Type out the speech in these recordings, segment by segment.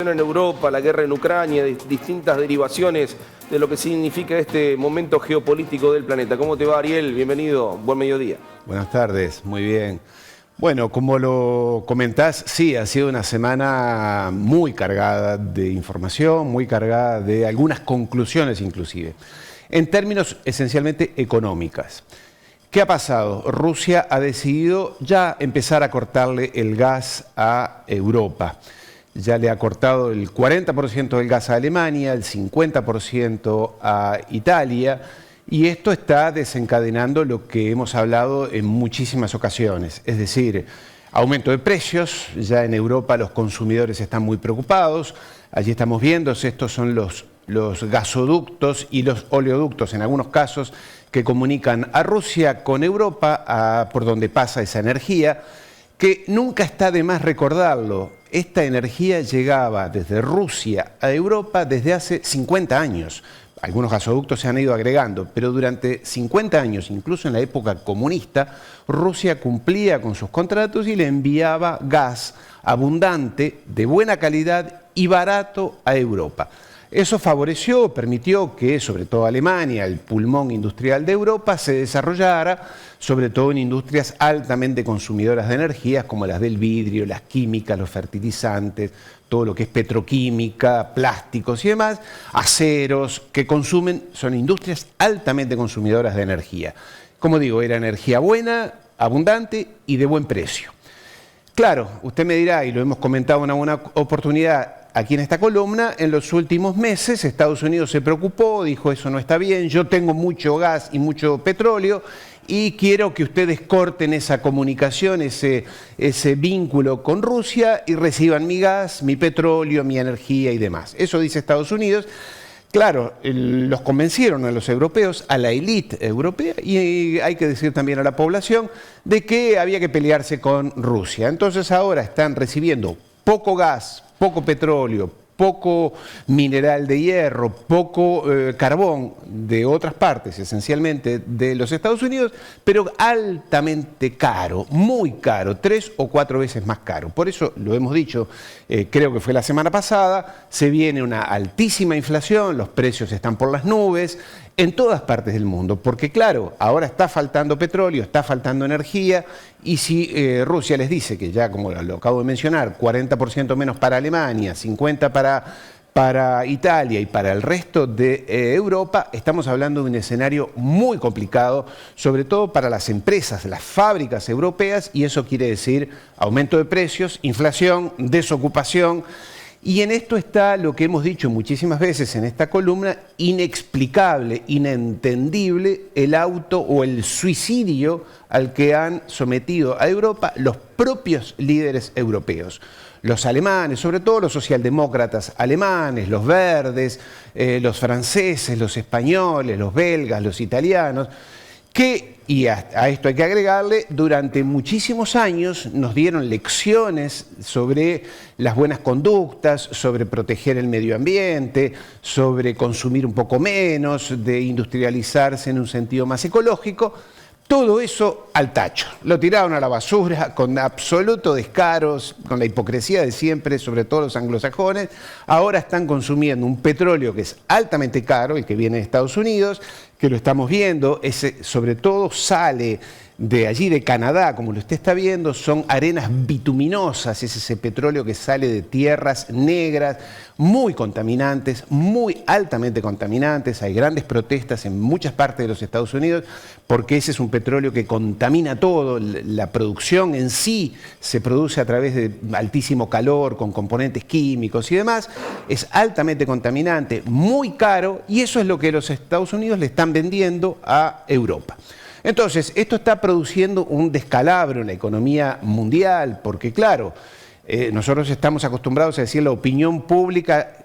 En Europa, la guerra en Ucrania, distintas derivaciones de lo que significa este momento geopolítico del planeta. ¿Cómo te va, Ariel? Bienvenido, buen mediodía. Buenas tardes, muy bien. Bueno, como lo comentás, sí, ha sido una semana muy cargada de información, muy cargada de algunas conclusiones inclusive, en términos esencialmente económicas. ¿Qué ha pasado? Rusia ha decidido ya empezar a cortarle el gas a Europa. Ya le ha cortado el 40% del gas a Alemania, el 50% a Italia, y esto está desencadenando lo que hemos hablado en muchísimas ocasiones, es decir, aumento de precios. Ya en Europa los consumidores están muy preocupados. Allí estamos viendo, estos son los gasoductos y los oleoductos, en algunos casos, que comunican a Rusia con Europa, por donde pasa esa energía, que nunca está de más recordarlo. Esta energía llegaba desde Rusia a Europa desde hace 50 años. Algunos gasoductos se han ido agregando, pero durante 50 años, incluso en la época comunista, Rusia cumplía con sus contratos y le enviaba gas abundante, de buena calidad y barato a Europa. Eso favoreció, permitió que, sobre todo Alemania, el pulmón industrial de Europa, se desarrollara, sobre todo en industrias altamente consumidoras de energías, como las del vidrio, las químicas, los fertilizantes, todo lo que es petroquímica, plásticos y demás, aceros, que consumen, son industrias altamente consumidoras de energía. Como digo, era energía buena, abundante y de buen precio. Claro, usted me dirá, y lo hemos comentado en alguna oportunidad aquí en esta columna, en los últimos meses Estados Unidos se preocupó, dijo eso no está bien, yo tengo mucho gas y mucho petróleo y quiero que ustedes corten esa comunicación, ese vínculo con Rusia y reciban mi gas, mi petróleo, mi energía y demás. Eso dice Estados Unidos. Claro, los convencieron a los europeos, a la élite europea, y hay que decir también a la población, de que había que pelearse con Rusia. Entonces ahora están recibiendo poco gas, poco petróleo, poco mineral de hierro, poco carbón de otras partes, esencialmente de los Estados Unidos, pero altamente caro, muy caro, 3 o 4 veces más caro. Por eso lo hemos dicho, creo que fue la semana pasada, se viene una altísima inflación, los precios están por las nubes, en todas partes del mundo, porque claro, ahora está faltando petróleo, está faltando energía, y si Rusia les dice que ya, como lo acabo de mencionar, 40% menos para Alemania, 50% para Italia y para el resto de Europa, estamos hablando de un escenario muy complicado, sobre todo para las empresas, las fábricas europeas, y eso quiere decir aumento de precios, inflación, desocupación. Y en esto está lo que hemos dicho muchísimas veces en esta columna, inexplicable, inentendible, el auto o el suicidio al que han sometido a Europa los propios líderes europeos. Los alemanes, sobre todo los socialdemócratas alemanes, los verdes, los franceses, los españoles, los belgas, los italianos, que, y a esto hay que agregarle, durante muchísimos años nos dieron lecciones sobre las buenas conductas, sobre proteger el medio ambiente, sobre consumir un poco menos, de industrializarse en un sentido más ecológico. Todo eso al tacho, lo tiraron a la basura con absoluto descaro, con la hipocresía de siempre, sobre todo los anglosajones. Ahora están consumiendo un petróleo que es altamente caro, el que viene de Estados Unidos, que lo estamos viendo, sobre todo sale de allí, de Canadá, como lo usted está viendo, son arenas bituminosas, es ese petróleo que sale de tierras negras, muy contaminantes, muy altamente contaminantes. Hay grandes protestas en muchas partes de los Estados Unidos porque ese es un petróleo que contamina todo, la producción en sí se produce a través de altísimo calor, con componentes químicos y demás, es altamente contaminante, muy caro, y eso es lo que los Estados Unidos le están vendiendo a Europa. Entonces, esto está produciendo un descalabro en la economía mundial, porque claro, nosotros estamos acostumbrados a decir la opinión pública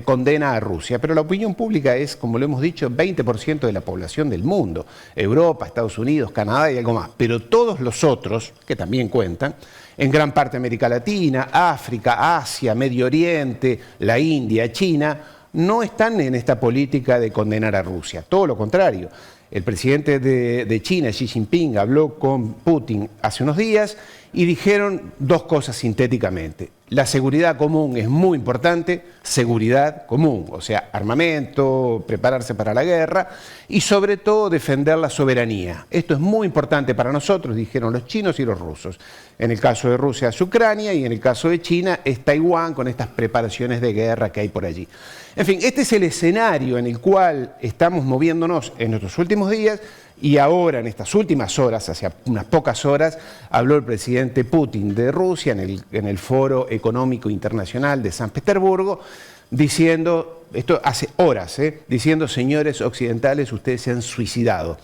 condena a Rusia, pero la opinión pública es, como lo hemos dicho, 20% de la población del mundo, Europa, Estados Unidos, Canadá y algo más, pero todos los otros, que también cuentan, en gran parte América Latina, África, Asia, Medio Oriente, la India, China, no están en esta política de condenar a Rusia, todo lo contrario. El presidente de China, Xi Jinping, habló con Putin hace unos días y dijeron dos cosas sintéticamente. La seguridad común es muy importante, seguridad común, o sea, armamento, prepararse para la guerra y sobre todo defender la soberanía. Esto es muy importante para nosotros, dijeron los chinos y los rusos. En el caso de Rusia es Ucrania y en el caso de China es Taiwán con estas preparaciones de guerra que hay por allí. En fin, este es el escenario en el cual estamos moviéndonos en nuestros últimos días. Y ahora, en estas últimas horas, hace unas pocas horas, habló el presidente Putin de Rusia en el Foro Económico Internacional de San Petersburgo, diciendo, esto hace horas, diciendo, señores occidentales, ustedes se han suicidado.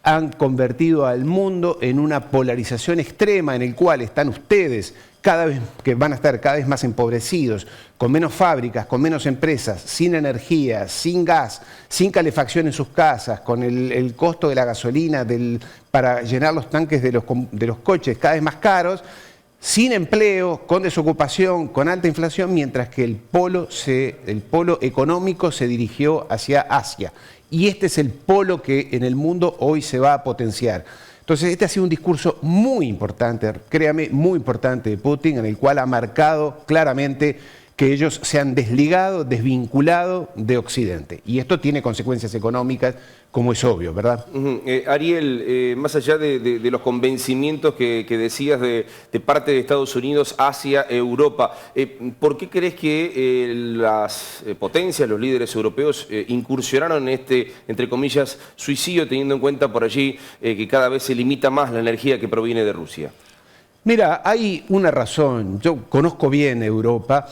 Han convertido al mundo en una polarización extrema en el cual están ustedes que van a estar cada vez más empobrecidos, con menos fábricas, con menos empresas, sin energía, sin gas, sin calefacción en sus casas, con el costo de la gasolina para llenar los tanques de los coches cada vez más caros, sin empleo, con desocupación, con alta inflación, mientras que el polo económico se dirigió hacia Asia. Y este es el polo que en el mundo hoy se va a potenciar. Entonces, este ha sido un discurso muy importante, créame, muy importante de Putin, en el cual ha marcado claramente que ellos se han desligado, desvinculado de Occidente. Y esto tiene consecuencias económicas, como es obvio, ¿verdad? Ariel, más allá de los convencimientos que decías de parte de Estados Unidos hacia Europa, ¿por qué crees que las potencias, los líderes europeos, incursionaron en este, entre comillas, suicidio, teniendo en cuenta por allí que cada vez se limita más la energía que proviene de Rusia? Mira, hay una razón. Yo conozco bien Europa.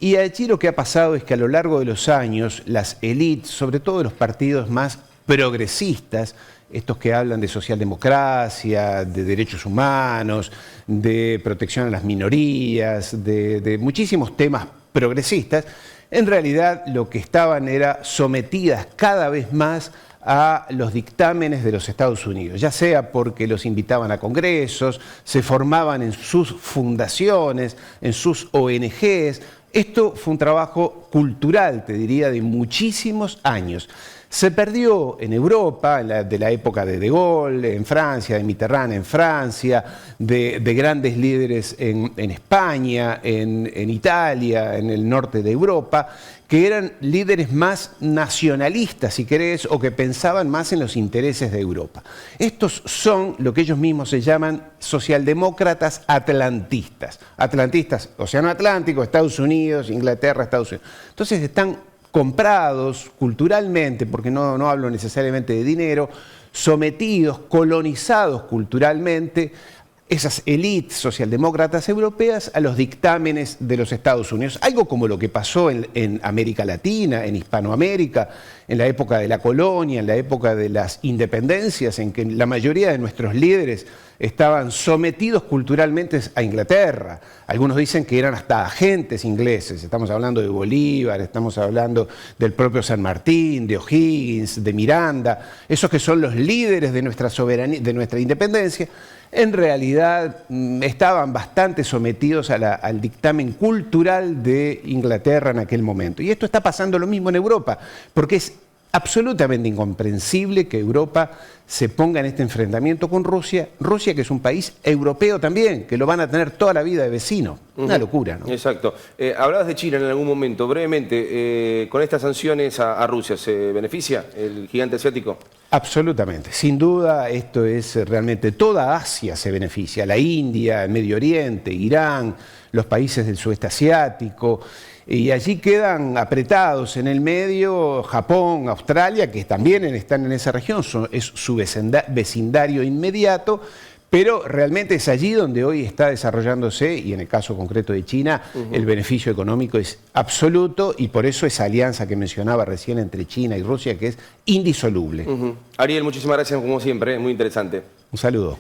Y allí lo que ha pasado es que a lo largo de los años, las élites, sobre todo de los partidos más progresistas, estos que hablan de socialdemocracia, de derechos humanos, de protección a las minorías, de muchísimos temas progresistas, en realidad lo que estaban era sometidas cada vez más a los dictámenes de los Estados Unidos, ya sea porque los invitaban a congresos, se formaban en sus fundaciones, en sus ONGs. Esto fue un trabajo cultural, te diría, de muchísimos años. Se perdió en Europa, de la época de Gaulle, en Francia, de Mitterrand en Francia, de grandes líderes en España, en Italia, en el norte de Europa, que eran líderes más nacionalistas, si querés, o que pensaban más en los intereses de Europa. Estos son lo que ellos mismos se llaman socialdemócratas atlantistas. Atlantistas, Océano Atlántico, Estados Unidos, Inglaterra, Estados Unidos. Entonces están comprados culturalmente, porque no hablo necesariamente de dinero, sometidos, colonizados culturalmente, esas élites socialdemócratas europeas a los dictámenes de los Estados Unidos. Algo como lo que pasó en América Latina, en Hispanoamérica, en la época de la colonia, en la época de las independencias, en que la mayoría de nuestros líderes estaban sometidos culturalmente a Inglaterra. Algunos dicen que eran hasta agentes ingleses. Estamos hablando de Bolívar, estamos hablando del propio San Martín, de O'Higgins, de Miranda, esos que son los líderes de nuestra soberanía, de nuestra independencia. En realidad estaban bastante sometidos al dictamen cultural de Inglaterra en aquel momento. Y esto está pasando lo mismo en Europa, porque es absolutamente incomprensible que Europa se ponga en este enfrentamiento con Rusia, Rusia que es un país europeo también, que lo van a tener toda la vida de vecino. Una locura, ¿no? Exacto. Hablabas de China en algún momento, brevemente, con estas sanciones a Rusia, ¿se beneficia el gigante asiático? Absolutamente, sin duda esto es realmente, toda Asia se beneficia, la India, el Medio Oriente, Irán, los países del sudeste asiático, y allí quedan apretados en el medio Japón, Australia, que también están en esa región, es su vecindario inmediato, pero realmente es allí donde hoy está desarrollándose, y en el caso concreto de China, el beneficio económico es absoluto, y por eso esa alianza que mencionaba recién entre China y Rusia, que es indisoluble. Ariel, muchísimas gracias como siempre, muy interesante. Un saludo.